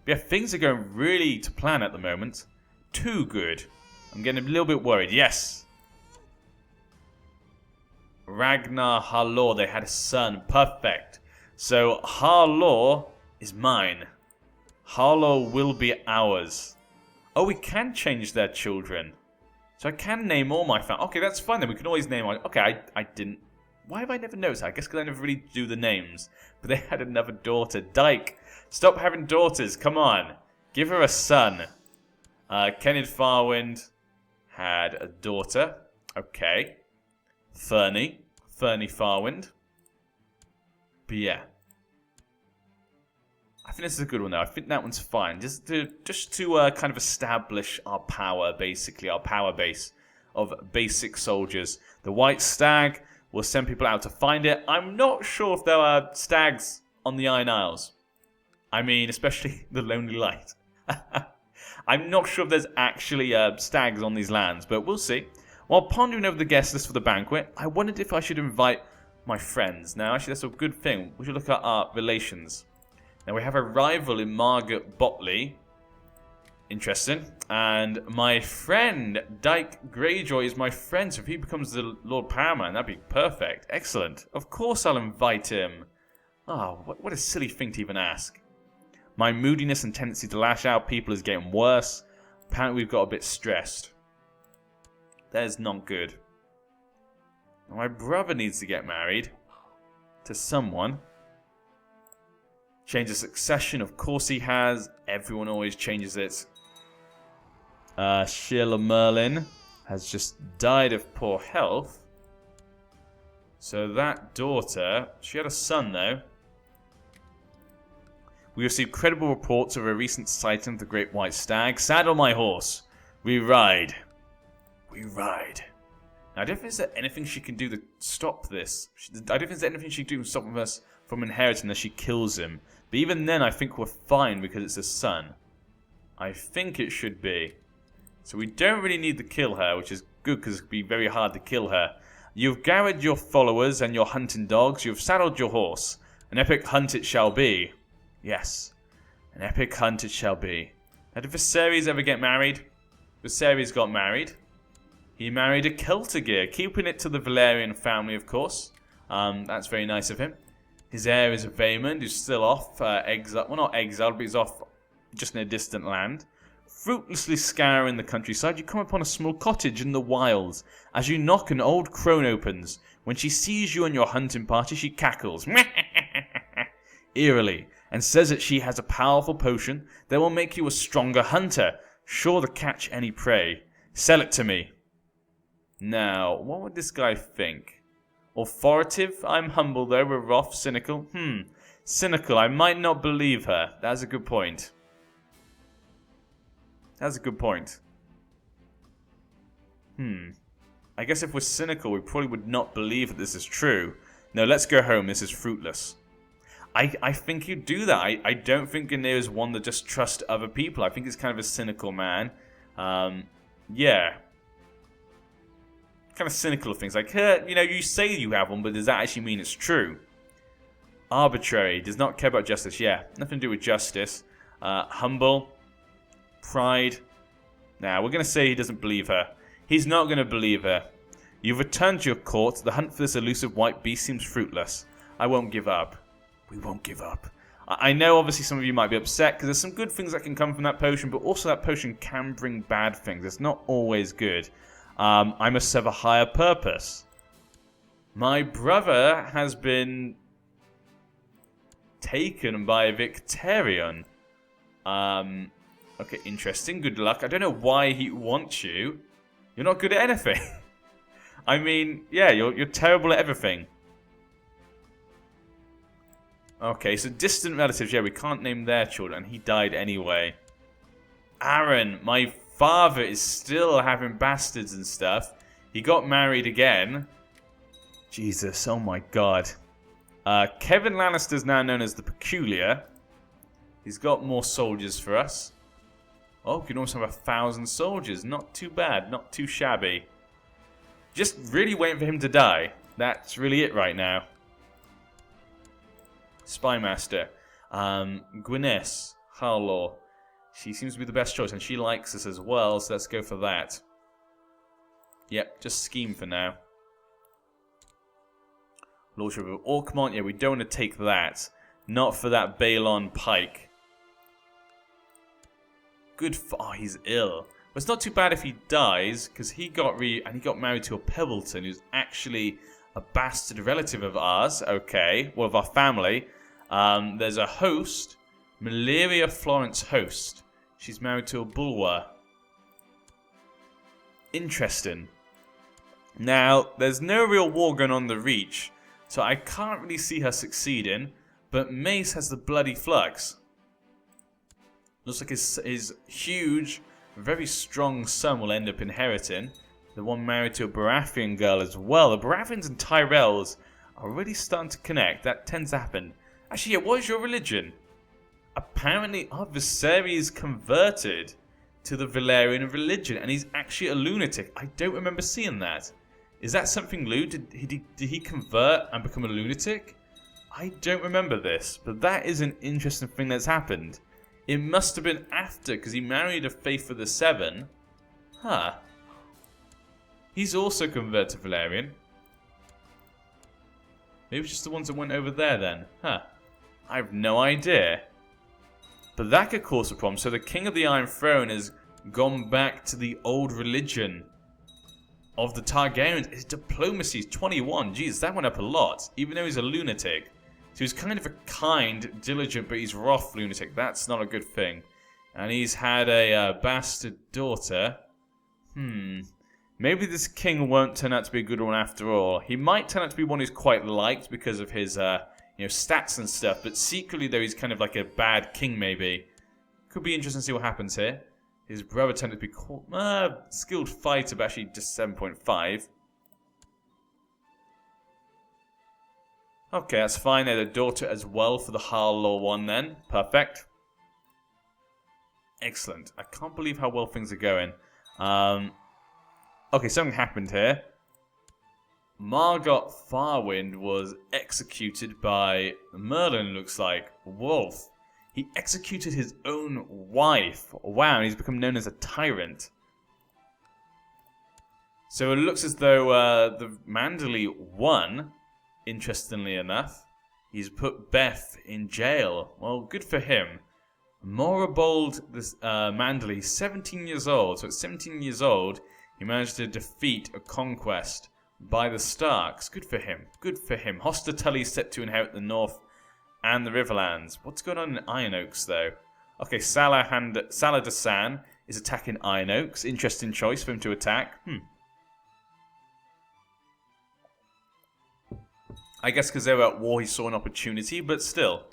But yeah, things are going really to plan at the moment. Too good. I'm getting a little bit worried. Yes. Ragnar Harlaw, they had a son. Perfect. So Harlaw is mine. Harlaw will be ours. Oh, we can change their children. So I can name all my family. Okay, that's fine then. We can always name our... Okay, I didn't... Why have I never noticed? I guess because I never really do the names. But they had another daughter. Dyke, stop having daughters. Come on. Give her a son. Kenneth Farwynd had a daughter. Okay. Fernie Farwynd. But yeah. I think this is a good one though. I think that one's fine. Just to kind of establish our power, basically. Our power base of basic soldiers. The White Stag will send people out to find it. I'm not sure if there are stags on the Iron Isles. I mean, especially the Lonely Light. I'm not sure if there's actually stags on these lands, but we'll see. While pondering over the guest list for the banquet, I wondered if I should invite my friends. Now, actually, that's a good thing. We should look at our relations. Now, we have a rival in Margaret Botley. Interesting. And my friend, Dyke Greyjoy, is my friend. So if he becomes the Lord Powerman, that'd be perfect. Excellent. Of course I'll invite him. Oh, what a silly thing to even ask. My moodiness and tendency to lash out people is getting worse. Apparently we've got a bit stressed. That is not good. My brother needs to get married. To someone. Change of succession, of course he has. Everyone always changes it. Sheila Merlin has just died of poor health. So that daughter, she had a son though. We received credible reports of a recent sighting of the Great White Stag. Saddle my horse. We ride. We ride. Now, I don't think there's anything she can do to stop this. I don't think there's anything she can do to stop us from inheriting unless she kills him. But even then, I think we're fine because it's a son. I think it should be. So we don't really need to kill her, which is good because it'd be very hard to kill her. You've gathered your followers and your hunting dogs. You've saddled your horse. An epic hunt it shall be. Yes, an epic hunt it shall be. Now, did Viserys ever get married? Viserys got married. He married a Celtigear, keeping it to the Valerian family, of course. That's very nice of him. His heir is Vaemond, who's still off exile. Well, not exiled, but he's off just in a distant land. Fruitlessly scouring the countryside, you come upon a small cottage in the wilds. As you knock, an old crone opens. When she sees you and your hunting party, she cackles eerily and says that she has a powerful potion that will make you a stronger hunter, sure to catch any prey. Sell it to me. Now, what would this guy think? Authoritative? I'm humble though. We're rough. Cynical? Cynical. I might not believe her. That's a good point. That's a good point. I guess if we're cynical, we probably would not believe that this is true. No, let's go home. This is fruitless. I think you do that. I don't think Ganir is one that just trusts other people. I think he's kind of a cynical man. Yeah. Kind of cynical of things. Like, you know, you say you have one, but does that actually mean it's true? Arbitrary. Does not care about justice. Yeah, nothing to do with justice. Humble. Pride. Now, we're going to say he doesn't believe her. He's not going to believe her. You've returned to your court. The hunt for this elusive white beast seems fruitless. I won't give up. We won't give up. I know, obviously, some of you might be upset because there's some good things that can come from that potion, but also that potion can bring bad things. It's not always good. I must serve a higher purpose. My brother has been taken by Victarion. Okay, interesting. Good luck. I don't know why he wants you. You're not good at anything. I mean, yeah, you're terrible at everything. Okay, so distant relatives. Yeah, we can't name their children. He died anyway. Aaron, my father is still having bastards and stuff. He got married again. Jesus, oh my god. Kevin Lannister is now known as the Peculiar. He's got more soldiers for us. Oh, we can almost have 1,000 soldiers. Not too bad, not too shabby. Just really waiting for him to die. That's really it right now. Spymaster. Gwyneth. Harlaw. She seems to be the best choice, and she likes us as well, so let's go for that. Yep, just scheme for now. Lordship of Orkmont, yeah, we don't want to take that. Not for that Balon Pike. Good for... Oh, he's ill. But it's not too bad if he dies, because he got married to a Pebbleton, who's actually a bastard relative of ours. Okay, well, of our family. There's a host, Malaria Florence Host. She's married to a Bulwer. Interesting. Now, there's no real war going on the Reach, so I can't really see her succeeding, but Mace has the Bloody Flux. Looks like his huge, very strong son will end up inheriting. The one married to a Baratheon girl as well. The Baratheons and Tyrells are really starting to connect. That tends to happen. Actually, yeah, what is your religion? Apparently, our Viserys converted to the Valyrian religion, and he's actually a lunatic. I don't remember seeing that. Is that something new? Did he convert and become a lunatic? I don't remember this, but that is an interesting thing that's happened. It must have been after, because he married a Faith of the Seven. Huh. He's also converted to Valyrian. Maybe it's just the ones that went over there then. Huh. I have no idea. But that could cause a problem. So the King of the Iron Throne has gone back to the old religion of the Targaryens. His diplomacy is 21. Jeez, that went up a lot. Even though he's a lunatic. So he's kind of a kind, diligent, but he's wrath lunatic. That's not a good thing. And he's had a bastard daughter. Maybe this king won't turn out to be a good one after all. He might turn out to be one who's quite liked because of his stats and stuff. But secretly, though, he's kind of like a bad king, maybe. Could be interesting to see what happens here. His brother turned out to be skilled fighter, but actually just 7.5. Okay, that's fine. They had a daughter as well for the Harlaw one then. Perfect. Excellent. I can't believe how well things are going. Okay, something happened here. Margot Farwynd was executed by Merlin, looks like. Wolf. He executed his own wife. Wow, and he's become known as a tyrant. So it looks as though the Manderley won. Interestingly enough, he's put Beth in jail. Well, good for him. Morebold Manderley, he's 17 years old. So at 17 years old, he managed to defeat a conquest by the Starks. Good for him. Good for him. Hoster Tully's set to inherit the North and the Riverlands. What's going on in Iron Oaks, though? Okay, Salah Desan is attacking Iron Oaks. Interesting choice for him to attack. I guess because they were at war, he saw an opportunity, but still.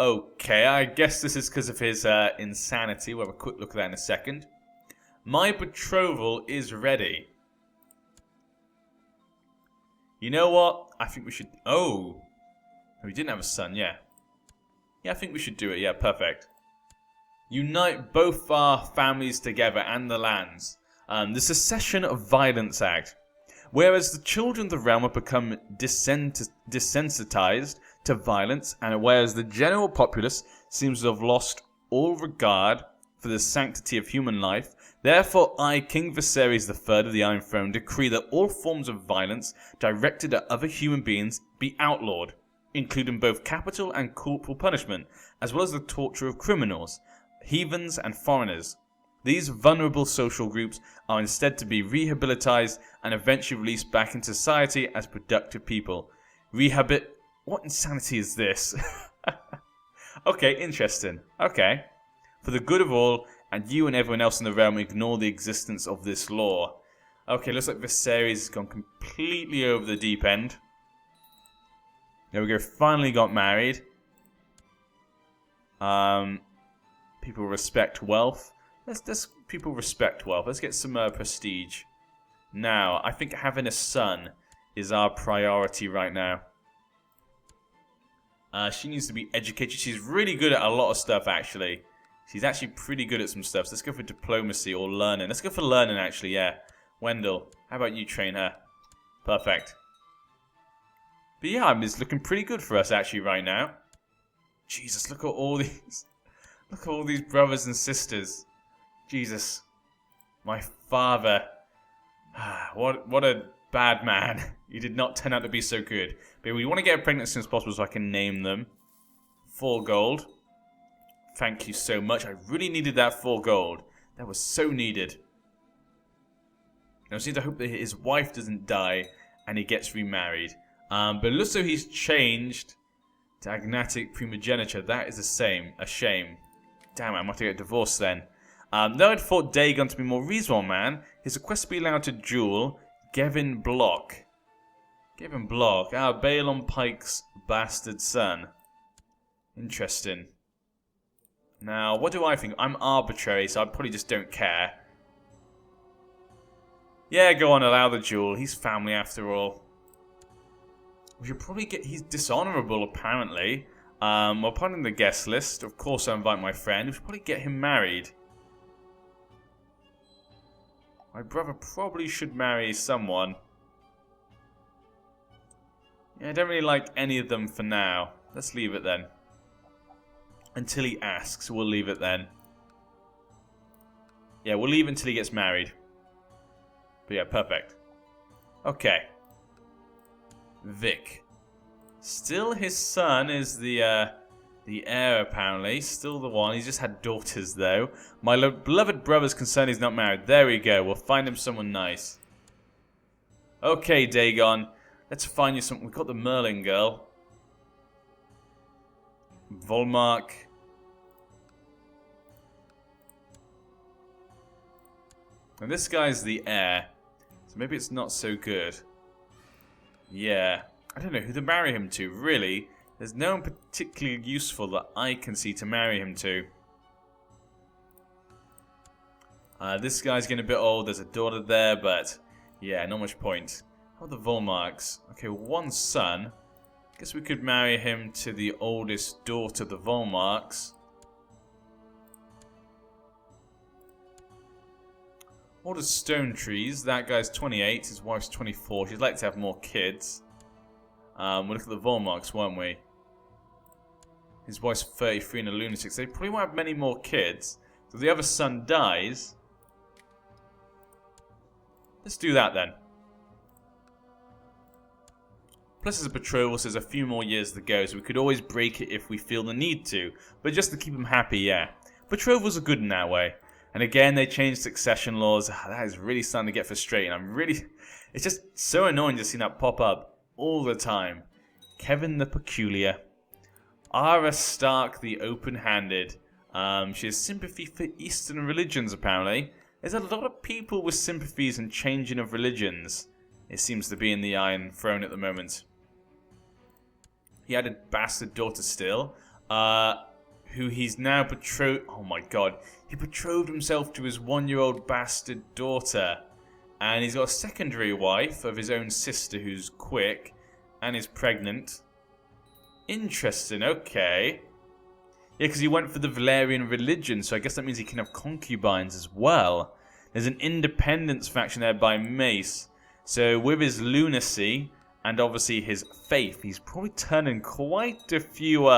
Okay, I guess this is because of his insanity. We'll have a quick look at that in a second. My betrothal is ready. You know what? I think we should... Oh! We didn't have a son, yeah. Yeah, I think we should do it, yeah, perfect. Unite both our families together and the lands. The Secession of Violence Act. Whereas the children of the realm have become desensitized to violence, and whereas the general populace seems to have lost all regard for the sanctity of human life, therefore I, King Viserys III of the Iron Throne, decree that all forms of violence directed at other human beings be outlawed, including both capital and corporal punishment, as well as the torture of criminals, heathens and foreigners. These vulnerable social groups are instead to be rehabilitized and eventually released back into society as productive people. What insanity is this? Okay, interesting. Okay. For the good of all, and you and everyone else in the realm ignore the existence of this law. Okay, looks like Viserys has gone completely over the deep end. There we go, finally got married. People respect wealth. Let's people respect wealth. Let's get some prestige. Now, I think having a son is our priority right now. She needs to be educated. She's really good at a lot of stuff, actually. She's actually pretty good at some stuff. So let's go for diplomacy or learning. Let's go for learning, actually, yeah. Wendell, how about you train her? Perfect. But yeah, it's looking pretty good for us, actually, right now. Jesus, look at all these. Look at all these brothers and sisters. Jesus. My father. What a bad man. He did not turn out to be so good. But we want to get her pregnant as soon as possible so I can name them. 4 gold. Thank you so much. I really needed that 4 gold. That was so needed. Now, I hope that his wife doesn't die and he gets remarried. But it looks like he's changed to agnatic primogeniture. That is a shame. Damn it, I might have to get divorced then. Though I'd thought Dagon to be more reasonable man, his request to be allowed to duel Gavin Block. Gavin Block, Balon Pike's bastard son. Interesting. Now, what do I think? I'm arbitrary, so I probably just don't care. Yeah, go on, allow the duel. He's family after all. We should probably get... He's dishonourable, apparently. Well, put in the guest list. Of course, I invite my friend. We should probably get him married. My brother probably should marry someone. Yeah, I don't really like any of them for now. Let's leave it then. Until he asks, we'll leave it then. Yeah, we'll leave until he gets married. But yeah, perfect. Okay. Vic. Still his son is the heir, apparently. Still the one. He's just had daughters, though. My beloved brother's concerned he's not married. There we go. We'll find him someone nice. Okay, Dagon. Let's find you something. We've got the Merlin girl. Volmark. And this guy's the heir. So maybe it's not so good. Yeah. I don't know who to marry him to, really. There's no one particularly useful that I can see to marry him to. This guy's getting a bit old. There's a daughter there, but yeah, not much point. How about the Volmarks? Okay, one son. Guess we could marry him to the oldest daughter of the Volmarks. Order Stone Trees. That guy's 28. His wife's 24. She'd like to have more kids. We'll look at the Volmarks, won't we? His wife's 33 and a lunatic. So they probably won't have many more kids. So if the other son dies... Let's do that then. Plus his betrothal says a few more years to go, so we could always break it if we feel the need to. But just to keep him happy, yeah. Betrothals are good in that way. And again, they changed succession laws. That is really starting to get frustrating. It's just so annoying to see that pop up all the time. Kevin the Peculiar. Arya Stark the Open-Handed. She has sympathy for Eastern religions, apparently. There's a lot of people with sympathies and changing of religions. It seems to be in the Iron Throne at the moment. He had a bastard daughter still. Who he's now betrothed... Oh my god. He betrothed himself to his 1-year-old bastard daughter. And he's got a secondary wife of his own sister who's quick. And is pregnant. Interesting, okay. Yeah, because he went for the Valerian religion, so I guess that means he can have concubines as well. There's an independence faction there by Mace. So with his lunacy and obviously his faith, he's probably turning quite a few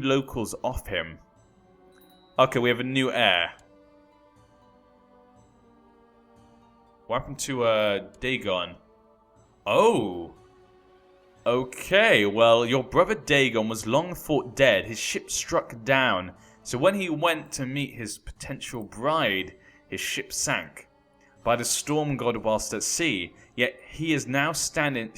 locals off him. Okay, we have a new heir. What happened to Dagon? Oh! Okay, well, your brother Dagon was long thought dead. His ship struck down. So when he went to meet his potential bride, his ship sank by the storm god whilst at sea. Yet he is now striding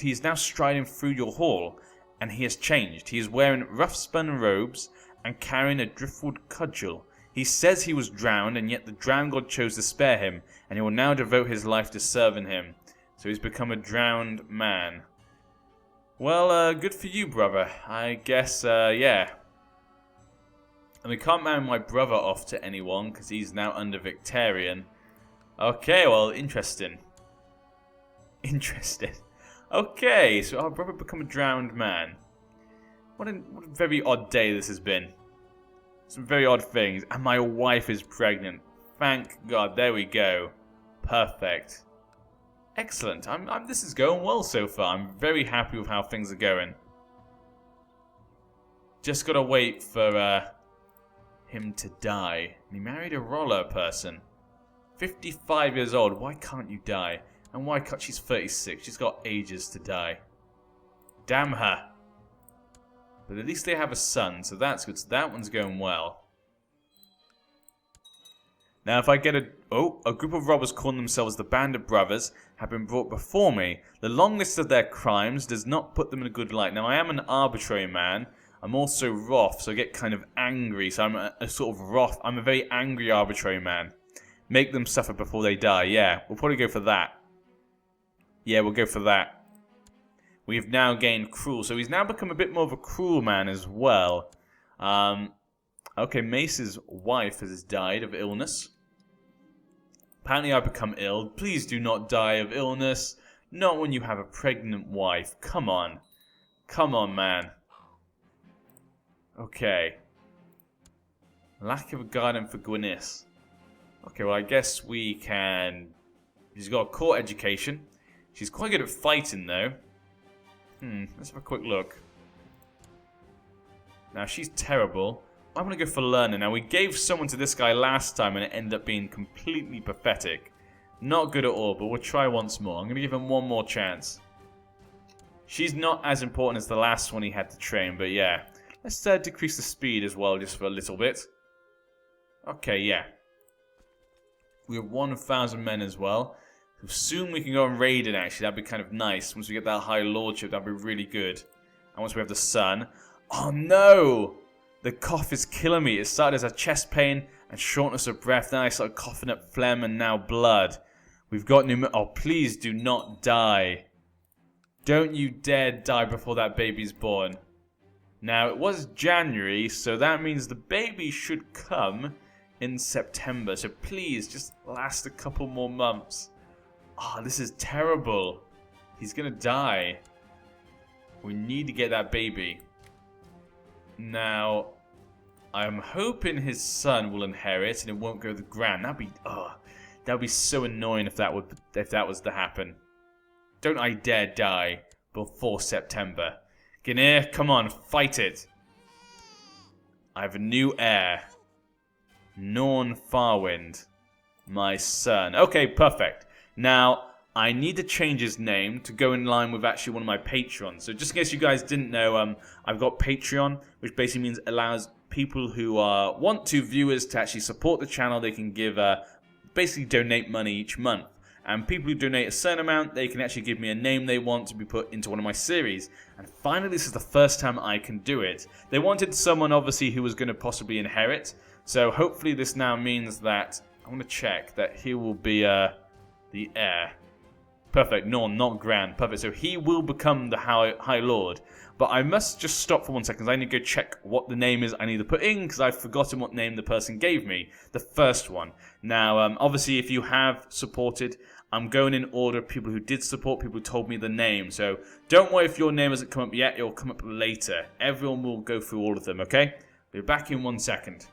through your hall, and he has changed. He is wearing rough spun robes and carrying a driftwood cudgel. He says he was drowned, and yet the drowned god chose to spare him, and he will now devote his life to serving him. So he's become a drowned man. Well, good for you, brother. I guess, yeah. And we can't marry my brother off to anyone, because he's now under Victorian. Okay, well, interesting. Interesting. Okay, so our brother become a drowned man. What a very odd day this has been. Some very odd things. And my wife is pregnant. Thank God, there we go. Perfect. Excellent. This is going well so far. I'm very happy with how things are going. Just gotta wait for him to die. And he married a roller person. 55 years old. Why can't you die? And why can't... She's 36. She's got ages to die. Damn her. But at least they have a son, so that's good. So that one's going well. Now, if I get a group of robbers calling themselves the Band of Brothers have been brought before me. The long list of their crimes does not put them in a good light. Now, I am an arbitrary man. I'm also wrath, so I get kind of angry. So I'm a sort of wrath. I'm a very angry arbitrary man. Make them suffer before they die. Yeah, we'll probably go for that. Yeah, we'll go for that. We have now gained cruel. So he's now become a bit more of a cruel man as well. Okay, Mace's wife has died of illness. Apparently I've become ill. Please do not die of illness. Not when you have a pregnant wife. Come on. Come on, man. Okay. Lack of a garden for Gwyneth. Okay, well I guess we can... She's got a court education. She's quite good at fighting though. Let's have a quick look. Now she's terrible. I'm going to go for learning. Now we gave someone to this guy last time and it ended up being completely pathetic. Not good at all, but we'll try once more. I'm going to give him one more chance. She's not as important as the last one he had to train, but yeah. Let's decrease the speed as well, just for a little bit. Okay, yeah. We have 1,000 men as well. So soon we can go on raiding, actually. That'd be kind of nice. Once we get that high lordship, that'd be really good. And once we have the sun... Oh, no! The cough is killing me. It started as a chest pain and shortness of breath. Then I started coughing up phlegm and now blood. We've got new... Oh, please do not die. Don't you dare die before that baby's born. Now, it was January, so that means the baby should come in September. So please, just last a couple more months. Oh, this is terrible. He's gonna die. We need to get that baby. Now, I'm hoping his son will inherit and it won't go to the grand. That'd be so annoying if that was to happen. Don't I dare die before September. Guinea, come on, fight it. I have a new heir. Norn Farwynd. My son. Okay, perfect. Now, I need to change his name to go in line with actually one of my Patreons. So just in case you guys didn't know, I've got Patreon, which basically means it allows people who want to, viewers, to actually support the channel. They can give, basically donate money each month. And people who donate a certain amount, they can actually give me a name they want to be put into one of my series. And finally, this is the first time I can do it. They wanted someone, obviously, who was going to possibly inherit. So hopefully this now means that, I want to check, that he will be the heir. Perfect. No, not grand. Perfect. So he will become the High Lord. But I must just stop for 1 second. I need to go check what the name is I need to put in, because I've forgotten what name the person gave me. The first one. Now, obviously, if you have supported, I'm going in order of people who did support, people who told me the name. So don't worry if your name hasn't come up yet. It will come up later. Everyone will go through all of them, okay? Be back in 1 second.